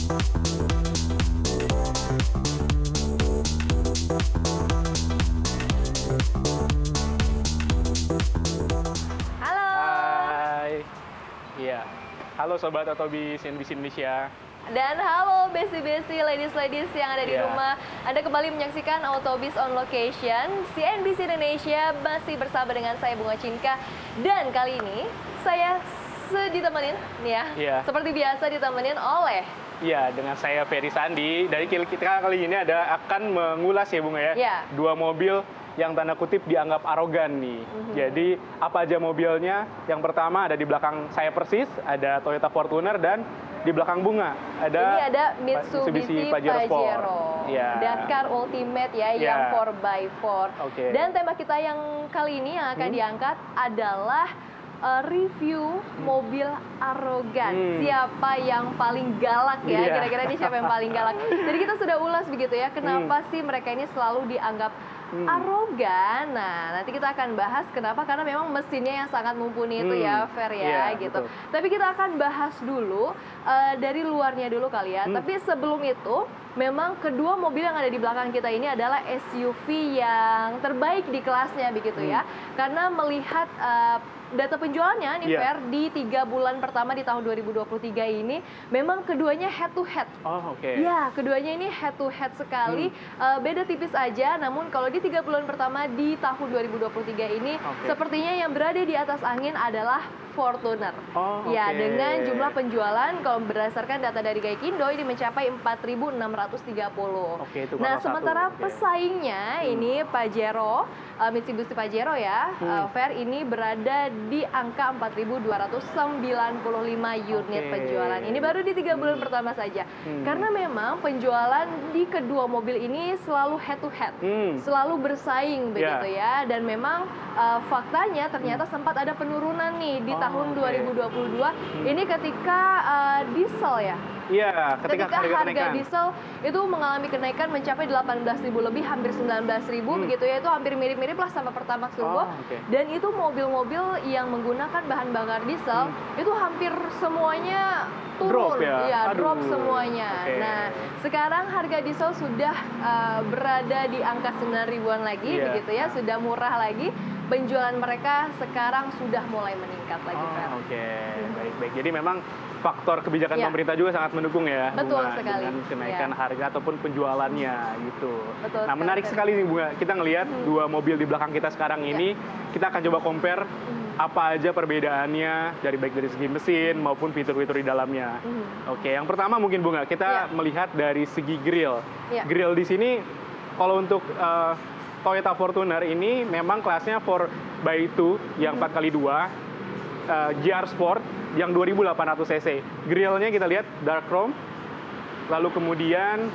Halo. Hai. Iya. Halo Sobat Otobis CNBC Indonesia. Dan halo besti-besti, ladies-ladies yang ada di Iya. rumah. Anda kembali menyaksikan Autobis on Location. CNBC Indonesia masih bersama dengan saya Bunga Cinka. Dan kali ini saya ditemenin nih ya. Iya. Seperti biasa ditemenin oleh Iya, dengan saya Ferry Sandi. Dari kita kali ini akan mengulas ya Bunga ya. Iya. Dua mobil yang tanda kutip dianggap arogan nih. Jadi apa aja mobilnya? Yang pertama ada di belakang saya persis, ada Toyota Fortuner, dan di belakang Bunga ini ada Mitsubishi Pajero. Sport. Iya. Dakar Ultimate ya, Iya. yang 4x4. Oke. Dan tema kita yang kali ini yang akan diangkat adalah review mobil arogan. Siapa yang paling galak ya? Iya. Kira-kira ini siapa yang paling galak? Jadi kita sudah ulas begitu ya, kenapa sih mereka ini selalu dianggap arogan. Nah, nanti kita akan bahas kenapa, karena memang mesinnya yang sangat mumpuni itu ya, Fer ya, Iya, gitu. betul. Tapi kita akan bahas dulu dari luarnya dulu kali ya. Tapi sebelum itu, memang kedua mobil yang ada di belakang kita ini adalah SUV yang terbaik di kelasnya begitu ya. Karena melihat data penjualannya nih, Iya. Fer, di 3 bulan pertama di tahun 2023 ini, memang keduanya head to head. Oh, oke. Ya, keduanya ini head to head sekali. Beda tipis aja, namun kalau di 3 bulan pertama di tahun 2023 ini, Oke. sepertinya yang berada di atas angin adalah Fortuner. Oh, Ya, oke. dengan jumlah penjualan kalau berdasarkan data dari Gaikindo ini mencapai 4.630. Oke, itu Nah, kalau sementara satu, oke. pesaingnya ini Pajero, Mitsubishi Pajero ya, Fer, ini berada di angka 4.295 unit Oke. penjualan. Ini baru di 3 bulan pertama saja. Karena memang penjualan di kedua mobil ini selalu head to head, selalu bersaing begitu ya. Dan memang faktanya ternyata sempat ada penurunan nih di tahun 2022. Ini ketika diesel ya. Iya, ketika harga harga kenaikan. diesel itu mengalami kenaikan mencapai 18.000 lebih, hampir 19.000 begitu ya. Itu hampir mirip-mirip lah sama Pertamax Turbo. oke. Dan itu mobil-mobil yang menggunakan bahan bakar diesel itu hampir semuanya turun. Drop ya? Iya, Aduh. drop semuanya. Oke. Nah, sekarang harga diesel sudah berada di angka 9 ribuan lagi Iya. begitu ya, sudah murah lagi. Penjualan mereka sekarang sudah mulai meningkat lagi, Fer. Oke, baik-baik. Jadi memang faktor kebijakan Iya. pemerintah juga sangat mendukung ya, Betul Bunga, sekali. dengan kenaikan Iya. harga ataupun penjualannya gitu. Betul Nah, sekali, menarik Fer. sekali nih Bunga, kita ngelihat dua mobil di belakang kita sekarang ini, kita akan coba compare apa aja perbedaannya baik dari segi mesin maupun fitur-fitur di dalamnya. Oke, yang pertama mungkin Bunga, kita Iya. melihat dari segi grill. Iya. Grill di sini kalau untuk Toyota Fortuner ini memang kelasnya 4x2 yang 4x2, GR Sport yang 2800 cc. Grillnya kita lihat dark chrome, lalu kemudian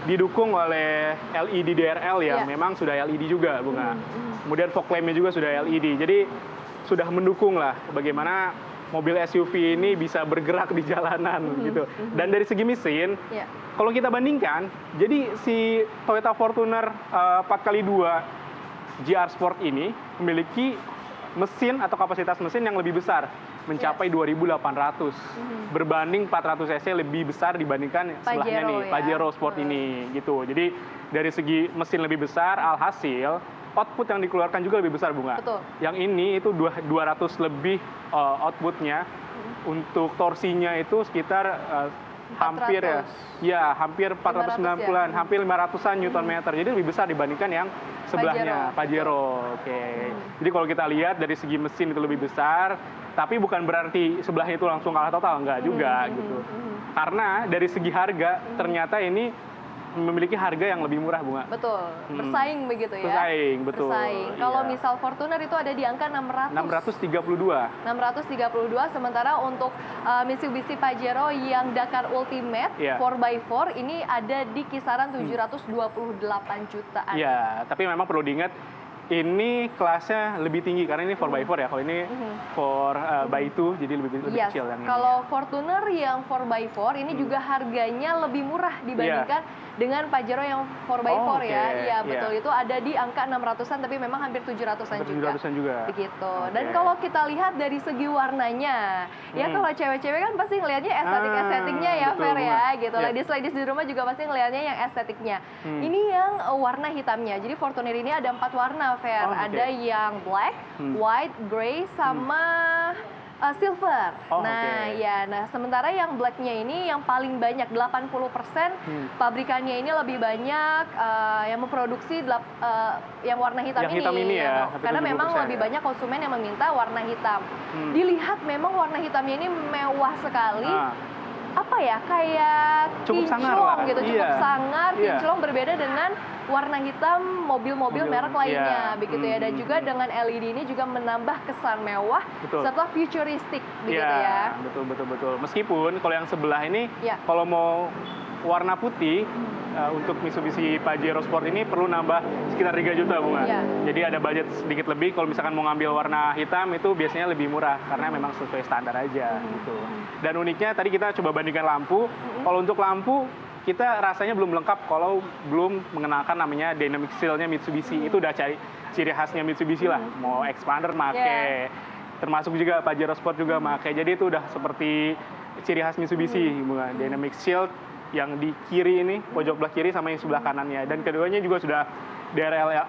didukung oleh LED DRL yang memang sudah LED juga, Bunga. Kemudian fog lampnya juga sudah LED. Jadi sudah mendukung lah bagaimana mobil SUV ini bisa bergerak di jalanan gitu. Dan dari segi mesin, Iya. kalau kita bandingkan, jadi si Toyota Fortuner 4x2 GR Sport ini memiliki mesin atau kapasitas mesin yang lebih besar, mencapai 2.800 berbanding 400 cc lebih besar dibandingkan sebelahnya Pajero nih, ya. Pajero Sport ini gitu. Jadi dari segi mesin lebih besar, alhasil output yang dikeluarkan juga lebih besar, Bunga. Betul. Yang ini itu 200 lebih outputnya. Untuk torsinya itu sekitar hampir 400. hampir 490-an, ya. hampir 500-an Newton meter. Jadi lebih besar dibandingkan yang sebelahnya, Pajero. Oke. Jadi kalau kita lihat dari segi mesin itu lebih besar, tapi bukan berarti sebelahnya itu langsung kalah total, enggak juga gitu. Karena dari segi harga ternyata ini memiliki harga yang lebih murah, Bunga. Betul, bersaing begitu ya. Bersaing, betul. Bersaing. Kalau Iya. misal Fortuner itu ada di angka 632. 632, sementara untuk Mitsubishi Pajero yang Dakar Ultimate Iya. 4x4 ini ada di kisaran 728 jutaan. Iya, tapi memang perlu diingat ini kelasnya lebih tinggi karena ini 4x4 ya. Kalau ini 4x2 jadi lebih Yes. kecil yang ini. Kalau Fortuner yang 4x4 ini juga harganya lebih murah dibandingkan dengan Pajero yang 4x4 oke. ya. Iya, betul. Iya. Itu ada di angka 600-an tapi memang hampir 700-an Hampir juga. 700-an juga. Begitu. Oke. Dan kalau kita lihat dari segi warnanya, ya kalau cewek-cewek kan pasti ngelihatnya estetiknya ya, betul, Fer ya, Bunga. gitu. Ladies di rumah juga pasti ngelihatnya yang estetiknya. Ini yang warna hitamnya. Jadi Fortuner ini ada 4 warna, Fer. Ada yang black, white, grey, sama silver. Nah, sementara yang blacknya ini yang paling banyak 80%, pabrikannya ini lebih banyak yang memproduksi yang warna hitam ini ya, karena memang lebih banyak konsumen yang meminta warna hitam. Dilihat memang warna hitamnya ini mewah sekali. Apa ya, kayak cukup kinclong gitu, cukup sangar, kinclong, berbeda dengan warna hitam mobil-mobil merek lainnya, begitu ya. Dan juga dengan LED ini juga menambah kesan mewah serta futuristik, begitu ya. Betul. Meskipun kalau yang sebelah ini, kalau mau warna putih, untuk Mitsubishi Pajero Sport ini perlu nambah sekitar 3 juta, Bunga. Jadi ada budget sedikit lebih. Kalau misalkan mau ngambil warna hitam itu biasanya lebih murah karena memang sesuai standar aja gitu. Dan uniknya tadi kita coba bandingkan lampu. Kalau untuk lampu kita rasanya belum lengkap kalau belum mengenalkan namanya dynamic seal-nya Mitsubishi. Itu udah ciri khasnya Mitsubishi lah. Mau expander make, termasuk juga Pajero Sport juga make. Jadi itu udah seperti ciri khas Mitsubishi, Bunga. Dynamic seal yang di kiri ini, pojok belah kiri sama yang sebelah kanannya. Dan keduanya juga sudah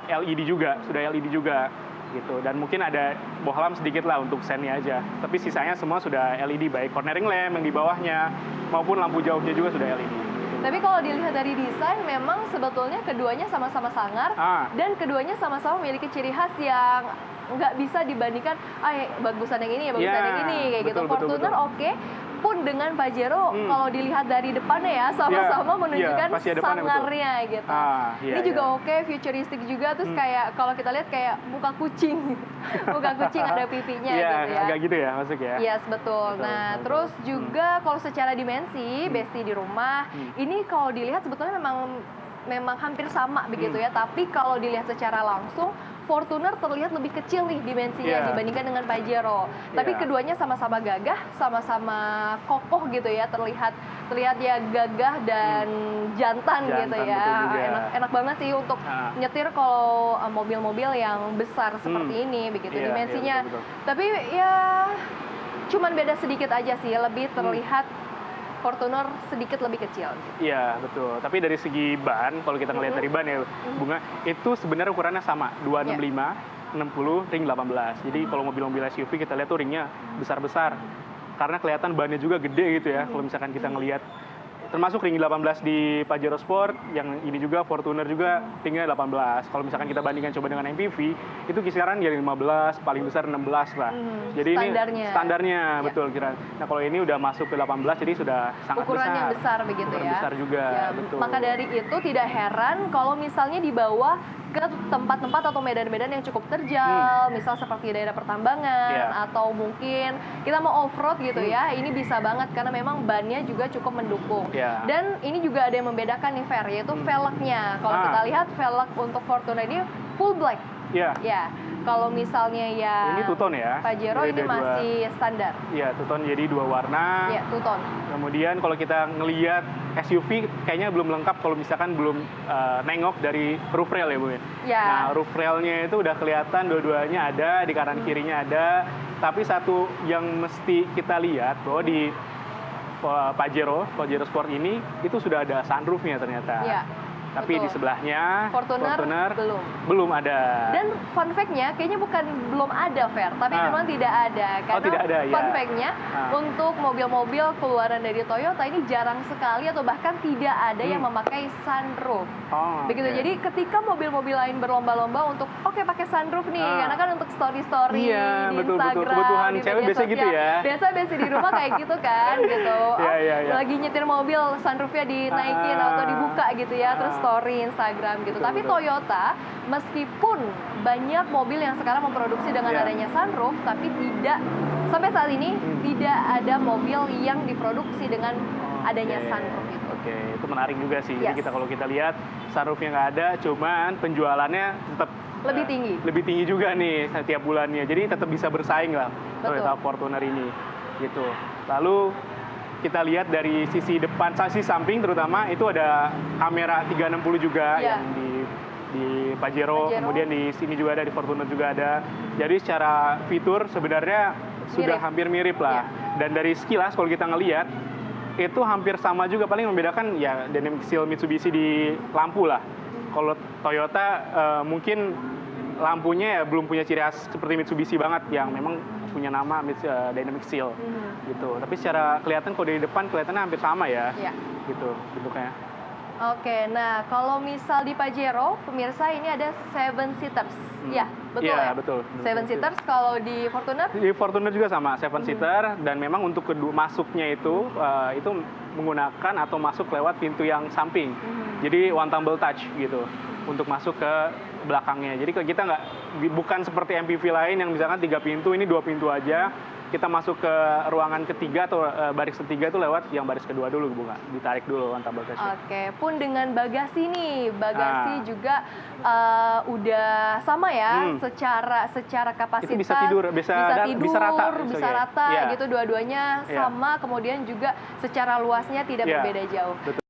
LED juga, gitu. Dan mungkin ada bohlam sedikit lah untuk sennya aja. Tapi sisanya semua sudah LED, baik cornering lamp yang di bawahnya maupun lampu jauhnya juga sudah LED. Tapi kalau dilihat dari desain, memang sebetulnya keduanya sama-sama sangar dan keduanya sama-sama memiliki ciri khas yang nggak bisa dibandingkan, bagusan yang ini ya, bagusan yang ini, kayak gitu. Fortuner oke. Pun dengan Pajero, kalau dilihat dari depannya ya, sama-sama menunjukkan sangarnya gitu. Ini juga oke, futuristik juga, terus kayak kalau kita lihat kayak muka kucing. Muka kucing ada pipinya gitu ya. Agak gitu ya, masuk ya. Yes, betul. Nah, terus juga kalau secara dimensi, Besti di rumah, ini kalau dilihat sebetulnya memang hampir sama begitu ya, tapi kalau dilihat secara langsung, Fortuner terlihat lebih kecil nih dimensinya dibandingkan dengan Pajero. Tapi keduanya sama-sama gagah, sama-sama kokoh gitu ya, terlihat ya gagah dan jantan gitu ya. Enak banget sih untuk nyetir kalau mobil-mobil yang besar seperti ini begitu dimensinya. Tapi ya cuman beda sedikit aja sih, lebih terlihat Fortuner sedikit lebih kecil. Iya, betul. Tapi dari segi ban, kalau kita ngelihat dari ban ya, Bunga, itu sebenarnya ukurannya sama, 265, 60, ring 18. Jadi kalau mobil-mobil SUV kita lihat tuh ringnya besar-besar. Karena kelihatan bannya juga gede gitu ya, kalau misalkan kita ngelihat. Termasuk ring 18 di Pajero Sport, yang ini juga Fortuner juga ringnya 18. Kalau misalkan kita bandingkan coba dengan MPV, itu kisaran ya 15, paling besar 16 lah. Jadi standarnya betul kira. Nah kalau ini udah masuk ke 18, jadi sudah sangat ukuran yang besar begitu ya. Besar juga, betul. Maka dari itu tidak heran kalau misalnya dibawa ke tempat-tempat atau medan-medan yang cukup terjal, misal seperti daerah pertambangan, atau mungkin kita mau off-road gitu ya, ini bisa banget karena memang bannya juga cukup mendukung. Dan ini juga ada yang membedakan nih, Fer, yaitu velgnya. Kalau kita lihat velg untuk Fortuner ini full black. Kalau misalnya ini two tone ya. Pajero ini masih standar. Iya, two tone, jadi 2 warna. Iya, two tone. Kemudian kalau kita ngelihat SUV kayaknya belum lengkap kalau misalkan belum nengok dari roof rail ya, Bu. Nah, roof railnya itu udah kelihatan dua-duanya ada, di kanan kirinya ada. Tapi satu yang mesti kita lihat bahwa di Pajero Sport ini itu sudah ada sunroofnya ternyata. Tapi di sebelahnya Fortuner belum ada. Dan fun fact-nya kayaknya bukan belum ada, Fer, tapi memang tidak ada. Karena tidak ada, fun fact-nya untuk mobil-mobil keluaran dari Toyota ini jarang sekali atau bahkan tidak ada yang memakai sunroof. Begitu. Jadi ketika mobil-mobil lain berlomba-lomba untuk pakai sunroof nih, karena kan untuk story-story di Instagram, kebutuhan di cewek biasa gitu ya. Biasa di rumah kayak gitu kan, gitu. Lagi nyetir mobil, sunroofnya dinaikin atau dibuka gitu ya, terus story Instagram gitu. Tapi Toyota, meskipun banyak mobil yang sekarang memproduksi dengan adanya sunroof, tapi sampai saat ini tidak ada mobil yang diproduksi dengan adanya sunroof itu. Itu menarik juga sih. Jadi kalau kita lihat sunroofnya nggak ada, cuman penjualannya tetap lebih tinggi juga nih setiap bulannya. Jadi tetap bisa bersaing lah Toyota Fortuner ini gitu. Lalu kita lihat dari sisi depan, sisi samping terutama itu ada kamera 360 juga yang di Pajero, kemudian di sini juga ada, di Fortuner juga ada. Jadi secara fitur sebenarnya sudah hampir mirip lah. Dan dari sekilas kalau kita ngelihat itu hampir sama juga, paling membedakan ya dynamic seal Mitsubishi di lampu lah. Kalau Toyota mungkin lampunya ya belum punya ciri khas seperti Mitsubishi banget yang memang punya nama dynamic seal gitu. Tapi secara kelihatan kalau dari depan kelihatannya hampir sama ya, gitu bentuknya. Oke, nah kalau misal di Pajero, pemirsa ini ada 7 seaters. Ya, betul Iya, ya? betul. 7 seaters, kalau di Fortuner? Di Fortuner juga sama, 7 seater, dan memang untuk masuknya itu menggunakan atau masuk lewat pintu yang samping. Jadi one tumble touch gitu untuk masuk ke belakangnya. Jadi kita bukan seperti MPV lain yang misalkan 3 pintu, ini 2 pintu aja. Kita masuk ke ruangan ketiga atau baris ketiga itu lewat yang baris kedua dulu, Bunga. Ditarik dulu one tumble touch. Oke, pun dengan bagasi nih, bagasi juga udah sama ya, secara kapasitas. Itu bisa tidur, bisa rata gitu, dua-duanya sama. Kemudian juga secara luasnya tidak berbeda jauh. Betul.